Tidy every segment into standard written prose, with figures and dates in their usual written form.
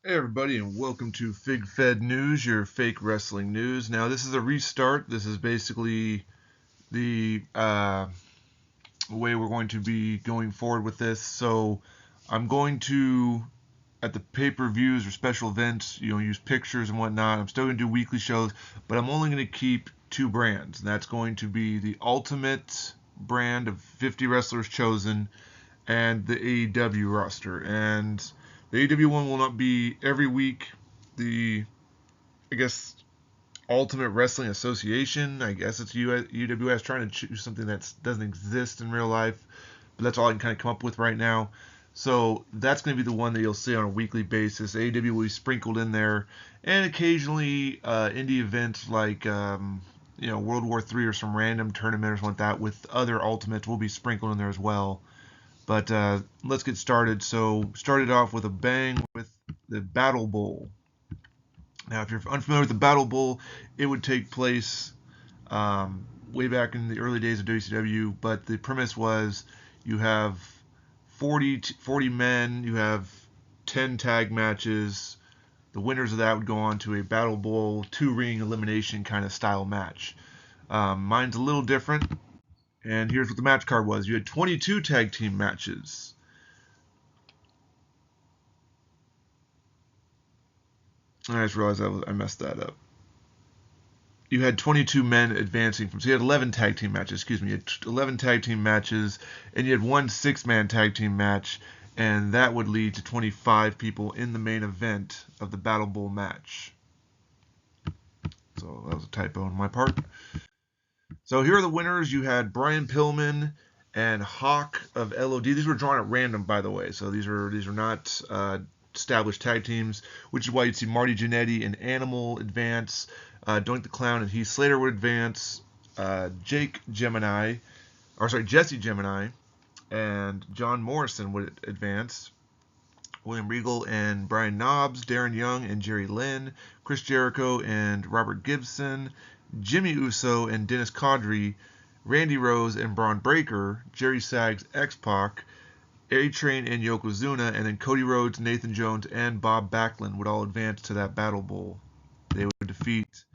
Hey everybody, and welcome to Fed News, your fake wrestling news. Now this is a restart. This is basically the way we're going to be going forward with this. So I'm going to, at the pay-per-views or special events, use pictures and whatnot. I'm still going to do weekly shows, but I'm only going to keep two brands, and that's going to be the Ultimate brand of 50 wrestlers chosen and the AEW roster. And the AEW one will not be every week. The, I guess, Ultimate Wrestling Association, I guess it's UWS, trying to choose something that doesn't exist in real life, but that's all I can kind of come up with right now. So that's going to be the one that you'll see on a weekly basis. AEW will be sprinkled in there, and occasionally indie events like World War III or some random tournament or something like that with other Ultimates will be sprinkled in there as well. But let's get started. So started off with a bang with the Battle Bowl. Now, if you're unfamiliar with the Battle Bowl, it would take place way back in the early days of WCW. But the premise was you have 40 men, you have 10 tag matches. The winners of that would go on to a Battle Bowl 2-ring elimination kind of style match. Mine's a little different. And here's what the match card was. You had 22 tag team matches. I just realized I messed that up. You had 22 men advancing from, so you had 11 tag team matches, excuse me, you had 11 tag team matches, and you had one 6-man tag team match, and that would lead to 25 people in the main event of the Battle Bowl match. So that was a typo on my part. So here are the winners. You had Brian Pillman and Hawk of LOD. These were drawn at random, by the way, so these are not established tag teams, which is why you'd see Marty Jannetty and Animal advance, Doink the Clown and Heath Slater would advance, Jesse Gemini and John Morrison would advance, William Regal and Brian Knobbs, Darren Young and Jerry Lynn, Chris Jericho and Robert Gibson, Jimmy Uso and Dennis Condrey, Randy Rose and Braun Breaker, Jerry Saggs, X-Pac, A-Train and Yokozuna, and then Cody Rhodes, Nathan Jones, and Bob Backlund would all advance to that Battle Bowl. They would defeat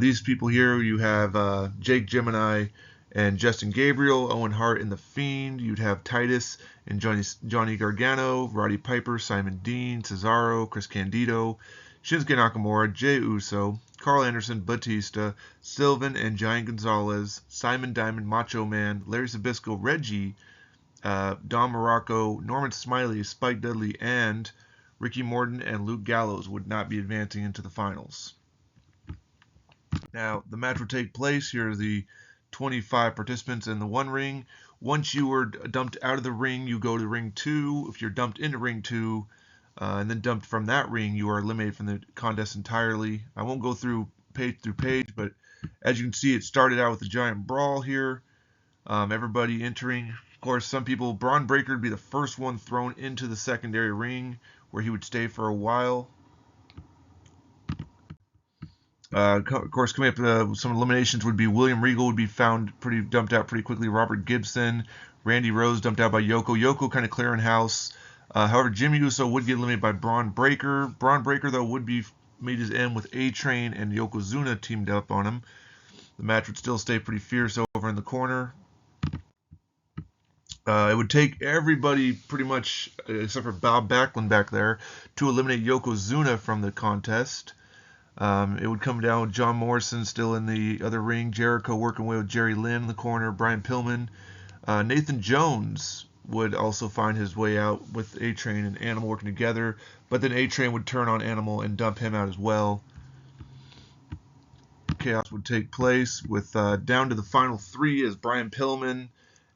these people here. You have Jake Gemini and Justin Gabriel, Owen Hart and The Fiend. You'd have Titus and Johnny Gargano, Roddy Piper, Simon Dean, Cesaro, Chris Candido, Shinsuke Nakamura, Jey Uso, Carl Anderson, Batista, Sylvan and Giant Gonzalez, Simon Diamond, Macho Man, Larry Zbyszko, Reggie, Don Morocco, Norman Smiley, Spike Dudley, and Ricky Morton and Luke Gallows would not be advancing into the finals. Now, the match would take place. Here are the 25 participants in the one ring. Once you were dumped out of the ring, you go to ring 2. If you're dumped into ring 2 and then dumped from that ring, you are eliminated from the contest entirely. I won't go through page, but as you can see, it started out with a giant brawl here. Everybody entering. Of course, some people, Braun Breaker would be the first one thrown into the secondary ring, where he would stay for a while. Of course, coming up, some eliminations would be William Regal would be found dumped out pretty quickly. Robert Gibson, Randy Rose dumped out by Yoko. Yoko kind of clearing house. However, Jimmy Uso would get eliminated by Braun Breaker. Braun Breaker, though, would be made his end with A-Train and Yokozuna teamed up on him. The match would still stay pretty fierce over in the corner. It would take everybody pretty much, except for Bob Backlund back there, to eliminate Yokozuna from the contest. It would come down with John Morrison still in the other ring, Jericho working away with Jerry Lynn in the corner, Brian Pillman. Nathan Jones would also find his way out with A-Train and Animal working together, but then A-Train would turn on Animal and dump him out as well. Chaos would take place with down to the final 3 as Brian Pillman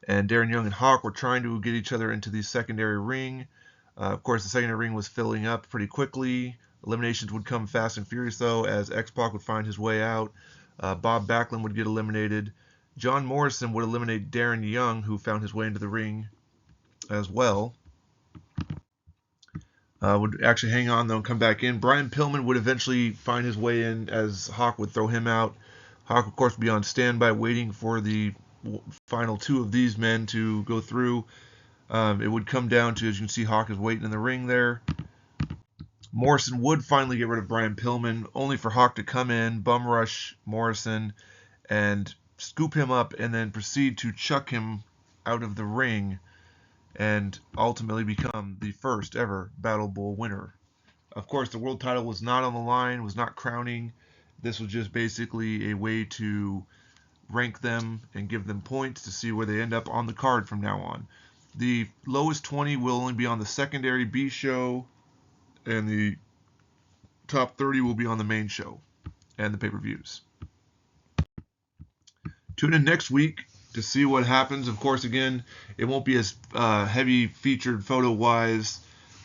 and Darren Young and Hawk were trying to get each other into the secondary ring. Of course, the secondary ring was filling up pretty quickly. Eliminations would come fast and furious, though, as X-Pac would find his way out. Bob Backlund would get eliminated. John Morrison would eliminate Darren Young, who found his way into the ring as well. Would actually hang on, though, and come back in. Brian Pillman would eventually find his way in as Hawk would throw him out. Hawk, of course, would be on standby waiting for the final 2 of these men to go through. It would come down to, as you can see, Hawk is waiting in the ring there. Morrison would finally get rid of Brian Pillman, only for Hawk to come in, bum rush Morrison, and scoop him up, and then proceed to chuck him out of the ring, and ultimately become the first ever Battle Bowl winner. Of course, the world title was not on the line, was not crowning. This was just basically a way to rank them and give them points to see where they end up on the card from now on. The lowest 20 will only be on the secondary B show, and the top 30 will be on the main show and the pay-per-views. Tune in next week to see what happens. Of course, again, it won't be as heavy featured photo-wise.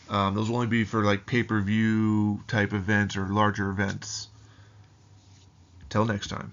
Those will only be for like pay-per-view type events or larger events. Till next time.